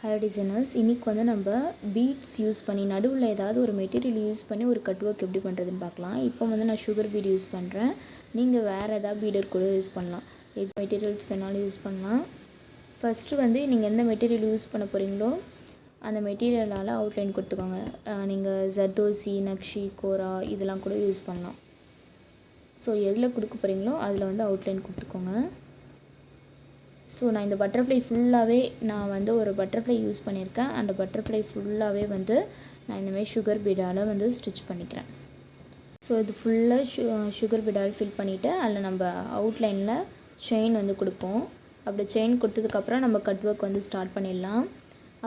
Hello designers, இன்றைக்கி வந்து நம்ம பீட்ஸ் யூஸ் பண்ணி நடுவில் ஏதாவது ஒரு மெட்டீரியல் யூஸ் பண்ணி ஒரு கட் ஒர்க் எப்படி பண்ணுறதுன்னு பார்க்கலாம். இப்போ வந்து நான் சுகர் பீட் யூஸ் பண்ணுறேன். நீங்கள் வேறு ஏதாவது பீடர் கூட யூஸ் பண்ணலாம். எது மெட்டீரியல்ஸ் வேணாலும் யூஸ் பண்ணலாம். ஃபஸ்ட்டு வந்து நீங்கள் எந்த மெட்டீரியல் யூஸ் பண்ண போகிறீங்களோ அந்த மெட்டீரியலால் அவுட்லைன் கொடுத்துக்கோங்க. நீங்கள் ஜர்தோசி, நக்ஷி, கோரா இதெல்லாம் கூட யூஸ் பண்ணலாம். ஸோ எதில் கொடுக்க போகிறீங்களோ அதில் வந்து அவுட்லைன் கொடுத்துக்கோங்க. ஸோ நான் இந்த பட்டர்ஃப்ளை ஃபுல்லாகவே நான் வந்து ஒரு பட்டர்ஃப்ளை யூஸ் பண்ணியிருக்கேன். அந்த பட்டர்ஃப்ளை ஃபுல்லாகவே வந்து நான் இந்தமாதிரி சுகர் பீடால் வந்து ஸ்டிச் பண்ணிக்கிறேன். ஸோ இது ஃபுல்லாக சுகர் பீடால் ஃபில் பண்ணிவிட்டு அதில் நம்ம அவுட்லைனில் செயின் வந்து கொடுப்போம். அப்படி செயின் கொடுத்ததுக்கப்புறம் நம்ம கட் ஒர்க் வந்து ஸ்டார்ட் பண்ணிடலாம்.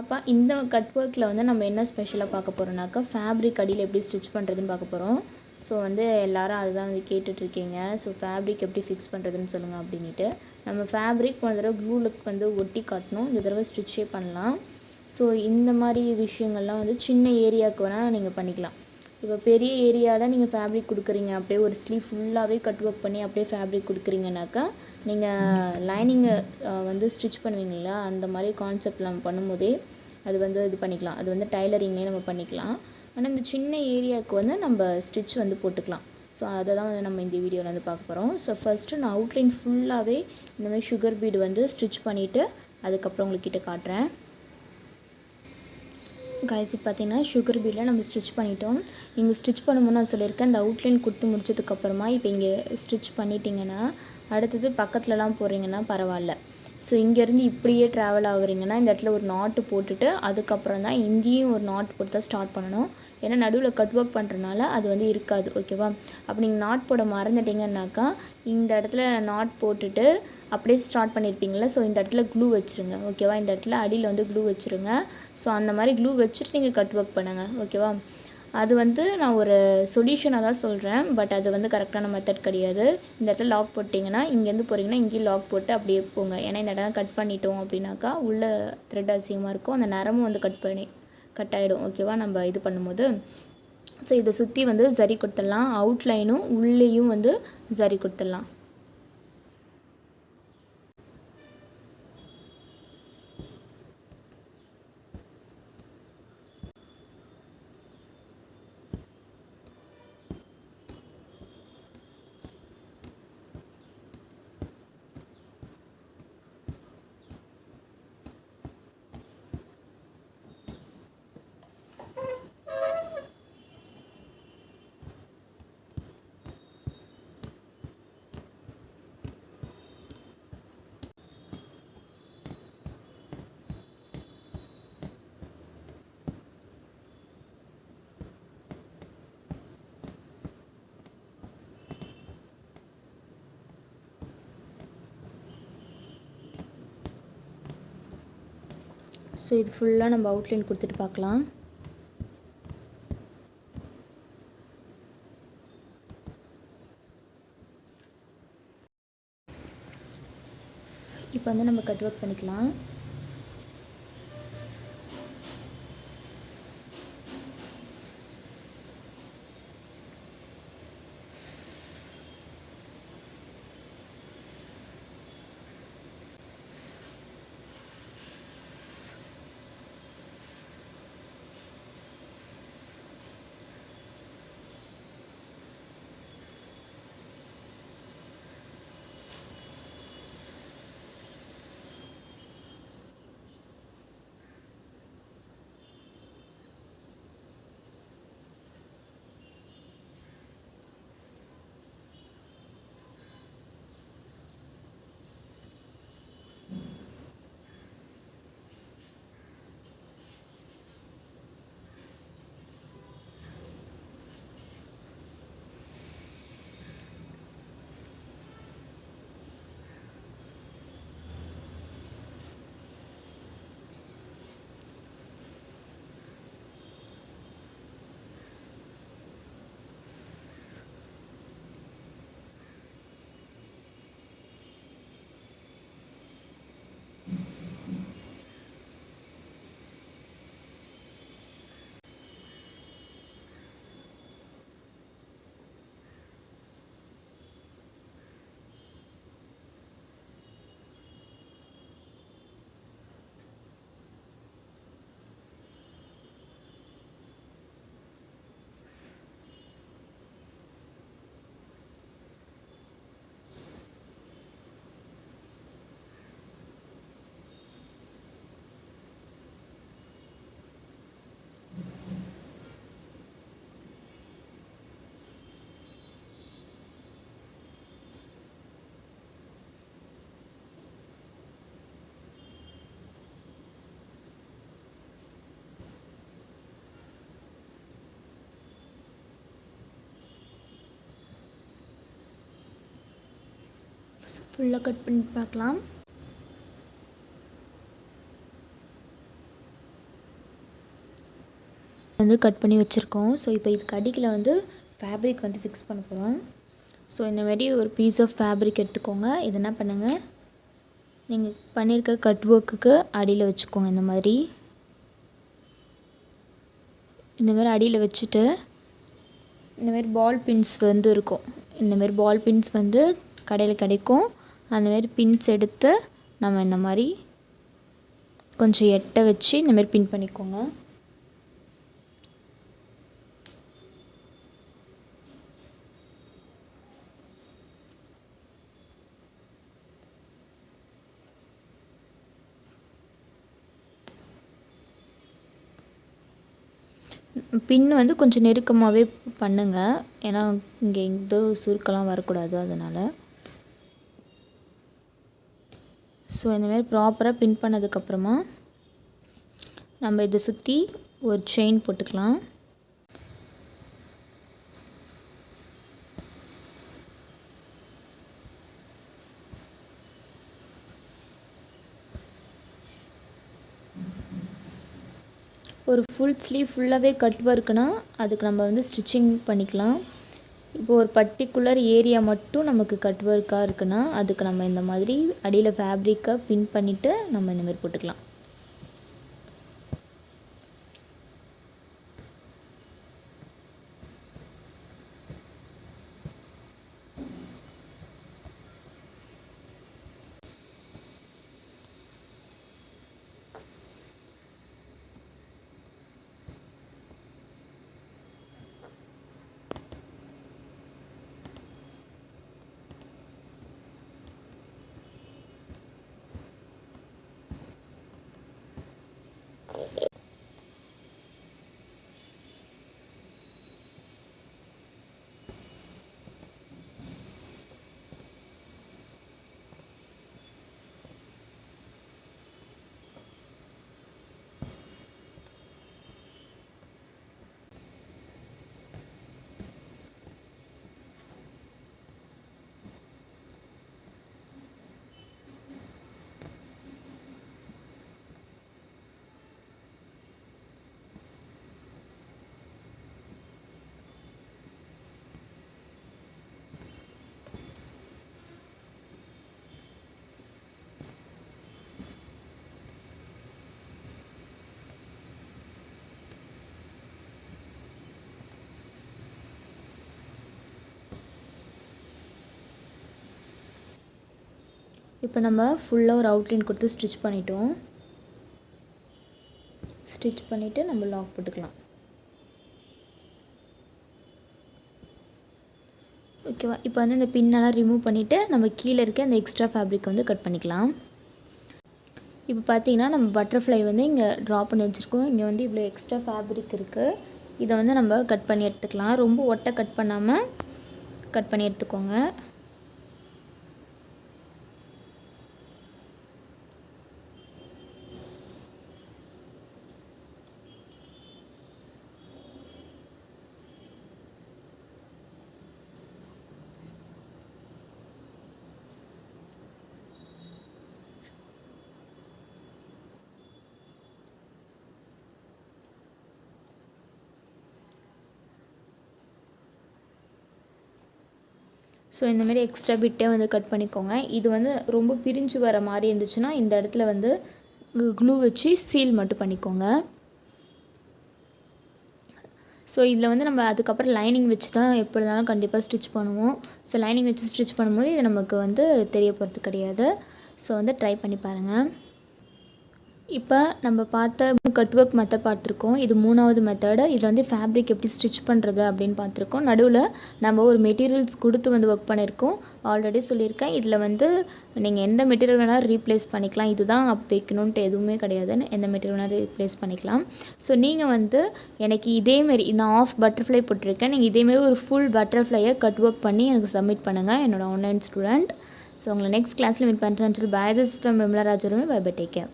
அப்போ இந்த கட் ஒர்க்கில் வந்து நம்ம என்ன ஸ்பெஷலாக பார்க்க போகிறோம்னாக்கா ஃபேப்ரிக் அடியில் எப்படி ஸ்டிச் பண்ணுறதுன்னு பார்க்க போகிறோம். ஸோ வந்து எல்லோரும் அதுதான் வந்து கேட்டுட்ருக்கீங்க. ஸோ ஃபேப்ரிக் எப்படி ஃபிக்ஸ் பண்ணுறதுன்னு சொல்லுங்கள் அப்படின்ட்டு. நம்ம ஃபேப்ரிக் போன தடவை க்ளூலுக்கு வந்து ஒட்டி காட்டணும், இந்த தடவை ஸ்டிச்சே பண்ணலாம். ஸோ இந்த மாதிரி விஷயங்கள்லாம் வந்து சின்ன ஏரியாவுக்கு வேணால் நீங்கள் பண்ணிக்கலாம். இப்போ பெரிய ஏரியாவில் நீங்கள் ஃபேப்ரிக் கொடுக்குறீங்க, அப்படியே ஒரு ஸ்லீவ் ஃபுல்லாகவே கட் ஒர்க் பண்ணி அப்படியே ஃபேப்ரிக் கொடுக்குறீங்கனாக்கா நீங்கள் லைனிங்கை வந்து ஸ்டிச் பண்ணுவீங்களா, அந்த மாதிரி கான்செப்ட் நம்ம பண்ணும்போதே அது வந்து இது பண்ணிக்கலாம். அது வந்து டைலரிங்லேயே நம்ம பண்ணிக்கலாம். ஆனால் இந்த சின்ன ஏரியாவுக்கு வந்து நம்ம ஸ்டிச் வந்து போட்டுக்கலாம். ஸோ அதை தான் வந்து நம்ம இந்த வீடியோவில் வந்து பார்க்க போகிறோம். ஸோ ஃபஸ்ட்டு நான் அவுட்லைன் ஃபுல்லாகவே இந்தமாதிரி சுகர் பீடு வந்து ஸ்டிச் பண்ணிவிட்டு அதுக்கப்புறம் உங்கள்கிட்ட காட்டுறேன். கைஸ் பார்த்திங்கன்னா சுகர் பீடில் நம்ம ஸ்டிச் பண்ணிட்டோம். நீங்கள் ஸ்டிச் பண்ணும்போது நான் சொல்லியிருக்கேன், இந்த அவுட்லைன் கொடுத்து முடிச்சதுக்கப்புறமா இப்போ இங்கே ஸ்டிச் பண்ணிட்டீங்கன்னா அடுத்தது பக்கத்துலலாம் போகிறீங்கன்னா பரவாயில்ல. ஸோ இங்கேருந்து இப்படியே ட்ராவல் ஆகுறீங்கன்னா இந்த இடத்துல ஒரு நாட்டு போட்டுட்டு அதுக்கப்புறம் தான் இங்கேயும் ஒரு நாட் போட்டு தான் ஸ்டார்ட் பண்ணணும். ஏன்னா நடுவில் கட் ஒர்க் பண்ணுறதுனால அது வந்து இருக்காது. ஓகேவா? அப்போ நீங்கள் நாட் போட மறந்துட்டிங்கன்னாக்கா இந்த இடத்துல நாட் போட்டுட்டு அப்படியே ஸ்டார்ட் பண்ணியிருப்பீங்களா. ஸோ இந்த இடத்துல க்ளூ வச்சுருங்க. ஓகேவா? இந்த இடத்துல அடியில் வந்து க்ளூ வச்சுருங்க. ஸோ அந்த மாதிரி க்ளூ வச்சுட்டு நீங்கள் கட் ஒர்க் பண்ணுங்கள். ஓகேவா? அது வந்து நான் ஒரு சொல்யூஷனாக தான் சொல்கிறேன், பட் அது வந்து கரெக்டான மெத்தட் கிடையாது. இந்த இடத்துல லாக் போட்டிங்கன்னா இங்கேருந்து போகிறீங்கன்னா இங்கேயும் லாக் போட்டு அப்படியே போங்க. ஏன்னா இந்த இடம் கட் பண்ணிட்டோம் அப்படின்னாக்கா உள்ள த்ரெட் அசிங்கமாக இருக்கும், அந்த நரமும் வந்து கட் ஆகிடும். ஓகேவா? நம்ம இது பண்ணும்போது ஸோ இதை சுற்றி வந்து சரி கொடுத்துடலாம். அவுட்லைனும் உள்ளேயும் வந்து சரி கொடுத்துடலாம். ஸோ இது ஃபுல்லாக நம்ம அவுட்லைன் கொடுத்துட்டு பார்க்கலாம். இப்போ வந்து நம்ம கட் ஒர்க் பண்ணிக்கலாம். ஃபுல்லாக கட் பண்ணி பார்க்கலாம். வந்து கட் பண்ணி வச்சுருக்கோம். ஸோ இப்போ இதுக்கு அடியில் வந்து ஃபேப்ரிக் வந்து ஃபிக்ஸ் பண்ண போகிறோம். ஸோ இந்த மாதிரி ஒரு பீஸ் ஆஃப் ஃபேப்ரிக் எடுத்துக்கோங்க. இது என்ன பண்ணுங்கள், நீங்கள் பண்ணியிருக்க கட் ஒர்க்குக்கு அடியில் வச்சுக்கோங்க. இந்த மாதிரி அடியில் வச்சுட்டு இந்தமாரி பால் பின்ஸ் வந்து இருக்கும். இந்தமாரி பால் பின்ஸ் வந்து கடையில் கிடைக்கும். அந்தமாரி பின்ஸ் எடுத்து நம்ம இந்த மாதிரி கொஞ்சம் எட்ட வச்சு இந்தமாரி பின் பண்ணிக்கோங்க. பின் வந்து கொஞ்சம் நெருக்கமாகவே பண்ணுங்கள், ஏன்னா இங்கே எந்த சுருக்கெல்லாம் வரக்கூடாது அதனால். ஸோ இந்தமாரி ப்ராப்பராக பின் பண்ணதுக்கப்புறமா நம்ம இதை சுற்றி ஒரு செயின் போட்டுக்கலாம். ஒரு ஃபுல் ஸ்லீவ் ஃபுல்லாகவே கட் ஒர்க்குனா அதுக்கு நம்ம வந்து ஸ்டிச்சிங் பண்ணிக்கலாம். இப்போ ஒரு பர்டிகுலர் ஏரியா மட்டும் நமக்கு கட் ஒர்க்காக இருக்குன்னா அதுக்கு நம்ம இந்த மாதிரி அடியில் ஃபேப்ரிக்கை பின் பண்ணிவிட்டு நம்ம இந்தமாரி போட்டுக்கலாம். இப்போ நம்ம ஃபுல்லாக ஒரு அவுட்லைன் கொடுத்து ஸ்டிச் பண்ணிட்டோம். ஸ்டிச் பண்ணிவிட்டு நம்ம லாக் போட்டுக்கலாம். ஓகேவா? இப்போ வந்து இந்த பின்னெல்லாம் ரிமூவ் பண்ணிவிட்டு நம்ம கீழே இருக்க அந்த எக்ஸ்ட்ரா ஃபேப்ரிக் வந்து கட் பண்ணிக்கலாம். இப்போ பார்த்தீங்கன்னா நம்ம பட்டர்ஃப்ளை வந்து இங்கே ட்ரா பண்ணி வச்சுருக்கோம். இங்கே வந்து இவ்வளோ எக்ஸ்ட்ரா ஃபேப்ரிக் இருக்குது. இதை வந்து நம்ம கட் பண்ணி எடுத்துக்கலாம். ரொம்ப ஒட்டை கட் பண்ணாமல் கட் பண்ணி எடுத்துக்கோங்க. ஸோ இந்தமாரி எக்ஸ்ட்ரா பிட்டே வந்து கட் பண்ணிக்கோங்க. இது வந்து ரொம்ப பிரிஞ்சு வர மாதிரி இருந்துச்சுன்னா இந்த இடத்துல வந்து க்ளூ வச்சு சீல் மட்டும் பண்ணிக்கோங்க. ஸோ இதில் வந்து நம்ம அதுக்கப்புறம் லைனிங் வச்சு தான் எப்படி இருந்தாலும் கண்டிப்பாக ஸ்டிச் பண்ணுவோம். ஸோ லைனிங் வச்சு ஸ்டிச் பண்ணும்போது இது நமக்கு வந்து தெரிய போகிறது கிடையாது. ஸோ வந்து ட்ரை பண்ணி பாருங்கள். இப்போ நம்ம பார்த்த கட்வொர்க் மெத்தட் பார்த்துருக்கோம். இது 3வது மெத்தடு. இதில் வந்து ஃபேப்ரிக் எப்படி ஸ்டிச் பண்ணுறது அப்படின்னு பார்த்துருக்கோம். நடுவில் நம்ம ஒரு மெட்டீரியல்ஸ் கொடுத்து வந்து ஒர்க் பண்ணியிருக்கோம். ஆல்ரெடி சொல்லியிருக்கேன், இதில் வந்து நீங்கள் எந்த மெட்டீரியல் வேணாலும் ரீப்ளேஸ் பண்ணிக்கலாம். இதுதான் வைக்கணுன்ட்டு எதுவுமே கிடையாதுன்னு, எந்த மெட்டீரியல் வேணாலும் ரீப்ளேஸ் பண்ணிக்கலாம். ஸோ நீங்கள் வந்து எனக்கு இதேமாரி நான் ஆஃப் பட்டர்ஃப்ளை போட்டிருக்கேன். நீங்கள் இதேமாரி ஒரு ஃபுல் பட்டர்ஃப்ளையை கட் ஒர்க் பண்ணி எனக்கு சப்மிட் பண்ணுங்கள், என்னோடய ஆன்லைன் ஸ்டூடெண்ட். ஸோ உங்களை நெக்ஸ்ட் கிளாஸில் மீட் பண்ணுறேன். பை திஸ் ஃப்ரம் விமலா ராஜருமே. Bye bye, take care.